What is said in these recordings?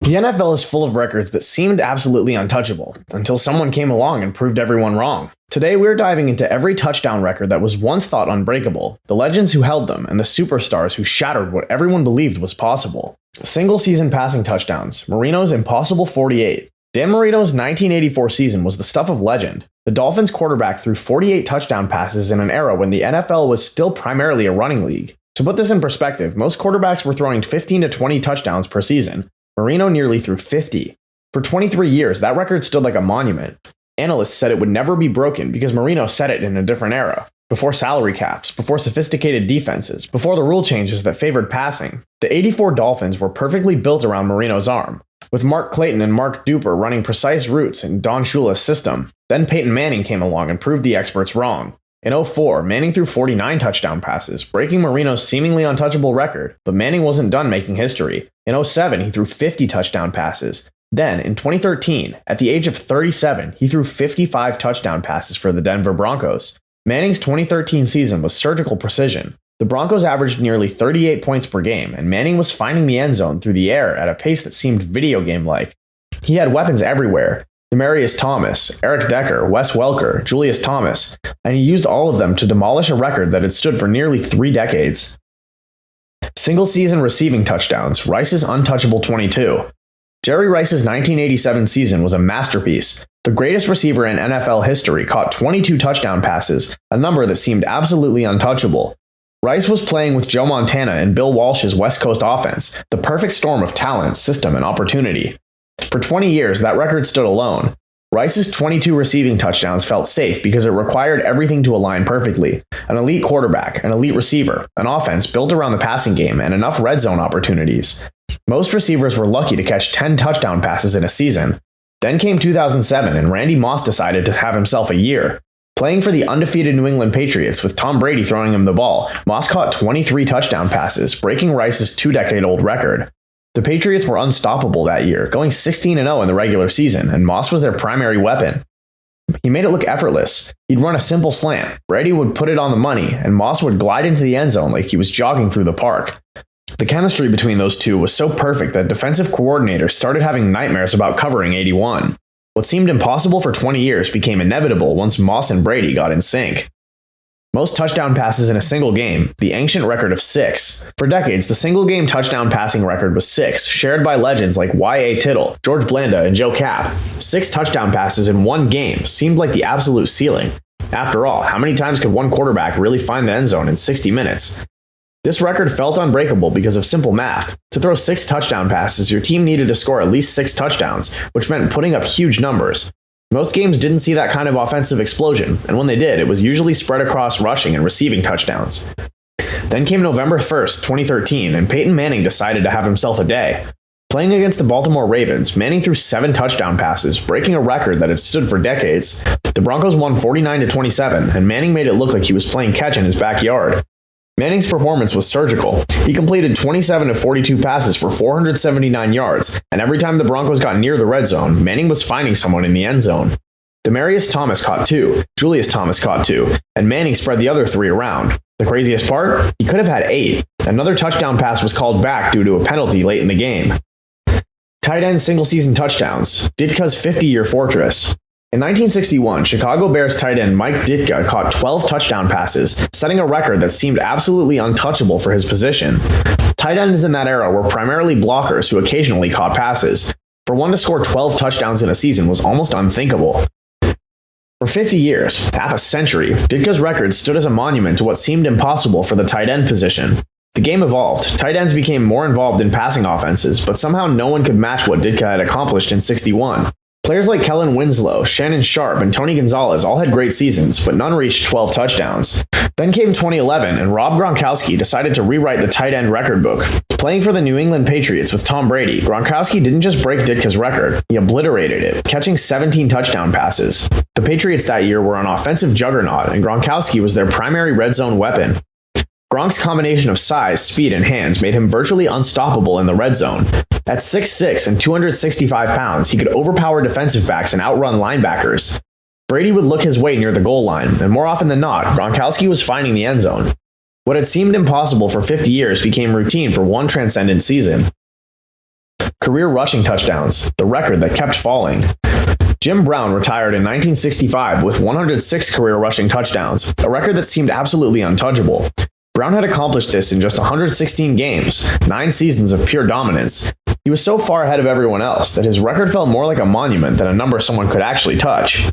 The NFL is full of records that seemed absolutely untouchable, until someone came along and proved everyone wrong. Today we're diving into every touchdown record that was once thought unbreakable, the legends who held them, and the superstars who shattered what everyone believed was possible. Single-season passing touchdowns, Marino's impossible 48. Dan Marino's 1984 season was the stuff of legend. The Dolphins quarterback threw 48 touchdown passes in an era when the NFL was still primarily a running league. To put this in perspective, most quarterbacks were throwing 15 to 20 touchdowns per season. Marino nearly threw 50. For 23 years, that record stood like a monument. Analysts said it would never be broken because Marino set it in a different era. Before salary caps, before sophisticated defenses, before the rule changes that favored passing. The '84 Dolphins were perfectly built around Marino's arm, with Mark Clayton and Mark Duper running precise routes in Don Shula's system. Then Peyton Manning came along and proved the experts wrong. In '04, Manning threw 49 touchdown passes, breaking Marino's seemingly untouchable record, but Manning wasn't done making history. In '07, he threw 50 touchdown passes. Then, in 2013, at the age of 37, he threw 55 touchdown passes for the Denver Broncos. Manning's 2013 season was surgical precision. The Broncos averaged nearly 38 points per game, and Manning was finding the end zone through the air at a pace that seemed video game-like. He had weapons everywhere. Demaryius Thomas, Eric Decker, Wes Welker, Julius Thomas, and he used all of them to demolish a record that had stood for nearly 3 decades. Single-season receiving touchdowns, Rice's untouchable 22. Jerry Rice's 1987 season was a masterpiece. The greatest receiver in NFL history caught 22 touchdown passes, a number that seemed absolutely untouchable. Rice was playing with Joe Montana and Bill Walsh's West Coast offense, the perfect storm of talent, system, and opportunity. For 20 years, that record stood alone. Rice's 22 receiving touchdowns felt safe because it required everything to align perfectly. An elite quarterback, an elite receiver, an offense built around the passing game, and enough red zone opportunities. Most receivers were lucky to catch 10 touchdown passes in a season. Then came 2007, and Randy Moss decided to have himself a year. Playing for the undefeated New England Patriots with Tom Brady throwing him the ball, Moss caught 23 touchdown passes, breaking Rice's 2-decade-old record. The Patriots were unstoppable that year, going 16-0 in the regular season, and Moss was their primary weapon. He made it look effortless. He'd run a simple slant, Brady would put it on the money, and Moss would glide into the end zone like he was jogging through the park. The chemistry between those two was so perfect that defensive coordinators started having nightmares about covering 81. What seemed impossible for 20 years became inevitable once Moss and Brady got in sync. Most touchdown passes in a single game, the ancient record of 6. For decades, the single-game touchdown passing record was 6, shared by legends like Y.A. Tittle, George Blanda, and Joe Kapp. 6 touchdown passes in one game seemed like the absolute ceiling. After all, how many times could one quarterback really find the end zone in 60 minutes? This record felt unbreakable because of simple math. To throw 6 touchdown passes, your team needed to score at least 6 touchdowns, which meant putting up huge numbers. Most games didn't see that kind of offensive explosion, and when they did, it was usually spread across rushing and receiving touchdowns. Then came November 1st, 2013, and Peyton Manning decided to have himself a day. Playing against the Baltimore Ravens, Manning threw 7 touchdown passes, breaking a record that had stood for decades. The Broncos won 49-27, and Manning made it look like he was playing catch in his backyard. Manning's performance was surgical. He completed 27 of 42 passes for 479 yards, and every time the Broncos got near the red zone, Manning was finding someone in the end zone. Demaryius Thomas caught 2, Julius Thomas caught 2, and Manning spread the other 3 around. The craziest part? He could have had 8. Another touchdown pass was called back due to a penalty late in the game. Tight end single-season touchdowns, Ditka's 50-year fortress. In 1961, Chicago Bears tight end Mike Ditka caught 12 touchdown passes, setting a record that seemed absolutely untouchable for his position. Tight ends in that era were primarily blockers who occasionally caught passes. For one to score 12 touchdowns in a season was almost unthinkable. For 50 years, half a century, Ditka's record stood as a monument to what seemed impossible for the tight end position. The game evolved. Tight ends became more involved in passing offenses, but somehow no one could match what Ditka had accomplished in '61. Players like Kellen Winslow, Shannon Sharp, and Tony Gonzalez all had great seasons, but none reached 12 touchdowns. Then came 2011, and Rob Gronkowski decided to rewrite the tight end record book. Playing for the New England Patriots with Tom Brady, Gronkowski didn't just break Ditka's record, he obliterated it, catching 17 touchdown passes. The Patriots that year were an offensive juggernaut, and Gronkowski was their primary red zone weapon. Gronk's combination of size, speed, and hands made him virtually unstoppable in the red zone. At 6'6" and 265 pounds, he could overpower defensive backs and outrun linebackers. Brady would look his way near the goal line, and more often than not, Gronkowski was finding the end zone. What had seemed impossible for 50 years became routine for one transcendent season. Career rushing touchdowns, the record that kept falling. Jim Brown retired in 1965 with 106 career rushing touchdowns, a record that seemed absolutely untouchable. Brown had accomplished this in just 116 games, 9 seasons of pure dominance. He was so far ahead of everyone else that his record felt more like a monument than a number someone could actually touch.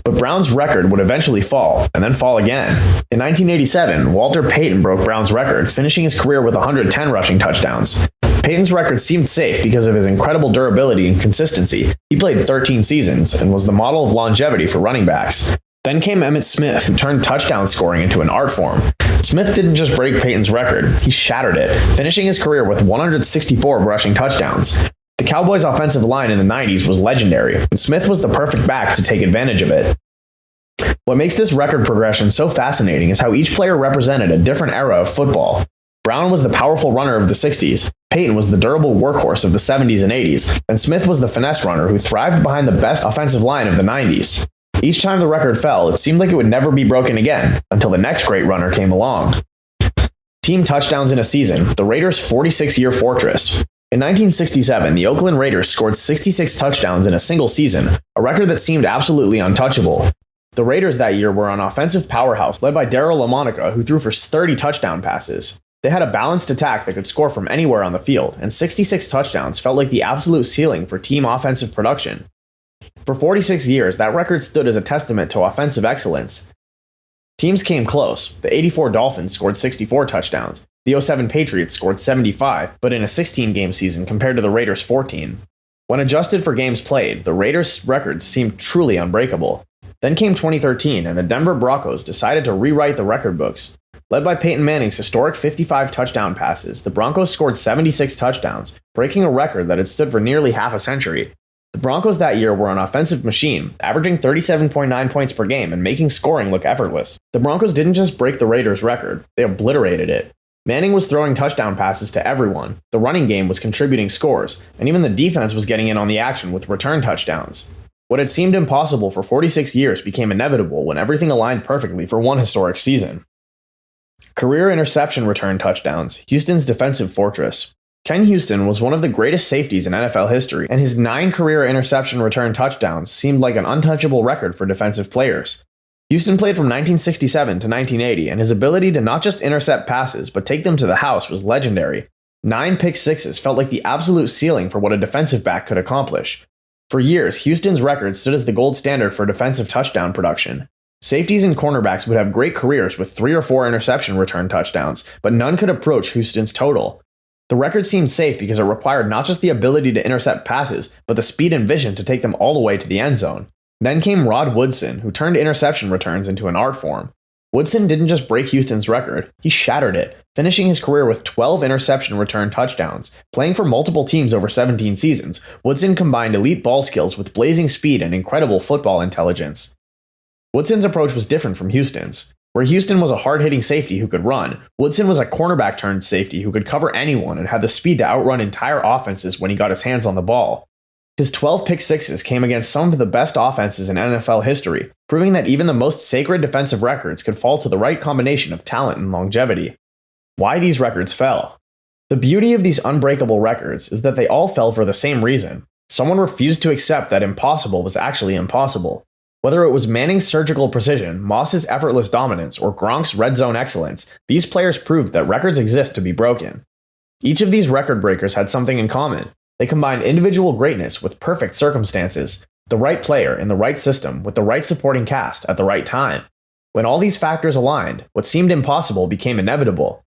But Brown's record would eventually fall, and then fall again. In 1987, Walter Payton broke Brown's record, finishing his career with 110 rushing touchdowns. Payton's record seemed safe because of his incredible durability and consistency. He played 13 seasons and was the model of longevity for running backs. Then came Emmitt Smith, who turned touchdown scoring into an art form. Smith didn't just break Payton's record, he shattered it, finishing his career with 164 rushing touchdowns. The Cowboys' offensive line in the 90s was legendary, and Smith was the perfect back to take advantage of it. What makes this record progression so fascinating is how each player represented a different era of football. Brown was the powerful runner of the 60s, Payton was the durable workhorse of the 70s and 80s, and Smith was the finesse runner who thrived behind the best offensive line of the 90s. Each time the record fell, it seemed like it would never be broken again, until the next great runner came along. Team touchdowns in a season, the Raiders' 46-year fortress. In 1967, the Oakland Raiders scored 66 touchdowns in a single season, a record that seemed absolutely untouchable. The Raiders that year were an offensive powerhouse led by Darryl LaMonica, who threw for 30 touchdown passes. They had a balanced attack that could score from anywhere on the field, and 66 touchdowns felt like the absolute ceiling for team offensive production. For 46 years, that record stood as a testament to offensive excellence. Teams came close. The '84 Dolphins scored 64 touchdowns. The '07 Patriots scored 75, but in a 16-game season compared to the Raiders' 14. When adjusted for games played, the Raiders' record seemed truly unbreakable. Then came 2013, and the Denver Broncos decided to rewrite the record books. Led by Peyton Manning's historic 55 touchdown passes, the Broncos scored 76 touchdowns, breaking a record that had stood for nearly half a century. The Broncos that year were an offensive machine, averaging 37.9 points per game and making scoring look effortless. The Broncos didn't just break the Raiders' record, they obliterated it. Manning was throwing touchdown passes to everyone, the running game was contributing scores, and even the defense was getting in on the action with return touchdowns. What had seemed impossible for 46 years became inevitable when everything aligned perfectly for one historic season. Career interception return touchdowns, Houston's defensive fortress. Ken Houston was one of the greatest safeties in NFL history, and his 9 career interception return touchdowns seemed like an untouchable record for defensive players. Houston played from 1967 to 1980, and his ability to not just intercept passes, but take them to the house was legendary. 9 pick sixes felt like the absolute ceiling for what a defensive back could accomplish. For years, Houston's record stood as the gold standard for defensive touchdown production. Safeties and cornerbacks would have great careers with 3 or 4 interception return touchdowns, but none could approach Houston's total. The record seemed safe because it required not just the ability to intercept passes, but the speed and vision to take them all the way to the end zone. Then came Rod Woodson, who turned interception returns into an art form. Woodson didn't just break Houston's record, he shattered it, finishing his career with 12 interception return touchdowns. Playing for multiple teams over 17 seasons, Woodson combined elite ball skills with blazing speed and incredible football intelligence. Woodson's approach was different from Houston's. Where Houston was a hard-hitting safety who could run, Woodson was a cornerback-turned safety who could cover anyone and had the speed to outrun entire offenses when he got his hands on the ball. His 12 pick sixes came against some of the best offenses in NFL history, proving that even the most sacred defensive records could fall to the right combination of talent and longevity. Why these records fell? The beauty of these unbreakable records is that they all fell for the same reason. Someone refused to accept that impossible was actually impossible. Whether it was Manning's surgical precision, Moss's effortless dominance, or Gronk's red zone excellence, these players proved that records exist to be broken. Each of these record breakers had something in common. They combined individual greatness with perfect circumstances, the right player in the right system with the right supporting cast at the right time. When all these factors aligned, what seemed impossible became inevitable.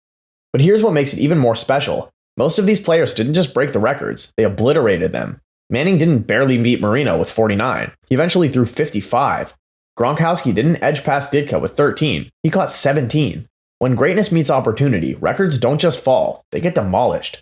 But here's what makes it even more special. Most of these players didn't just break the records, they obliterated them. Manning didn't barely beat Marino with 49. He eventually threw 55. Gronkowski didn't edge past Ditka with 13. He caught 17. When greatness meets opportunity, records don't just fall, they get demolished.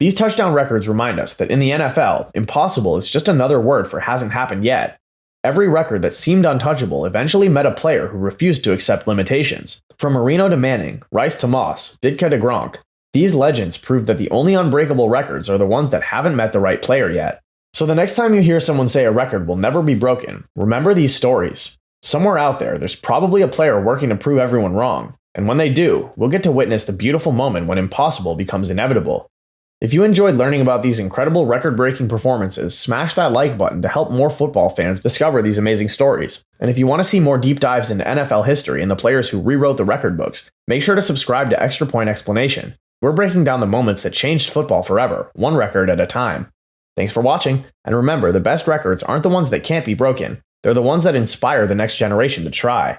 These touchdown records remind us that in the NFL, impossible is just another word for hasn't happened yet. Every record that seemed untouchable eventually met a player who refused to accept limitations. From Marino to Manning, Rice to Moss, Ditka to Gronk, these legends proved that the only unbreakable records are the ones that haven't met the right player yet. So the next time you hear someone say a record will never be broken, remember these stories. Somewhere out there, there's probably a player working to prove everyone wrong. And when they do, we'll get to witness the beautiful moment when impossible becomes inevitable. If you enjoyed learning about these incredible record-breaking performances, smash that like button to help more football fans discover these amazing stories. And if you want to see more deep dives into NFL history and the players who rewrote the record books, make sure to subscribe to Extra Point Explanation. We're breaking down the moments that changed football forever, one record at a time. Thanks for watching, and remember, the best records aren't the ones that can't be broken, they're the ones that inspire the next generation to try.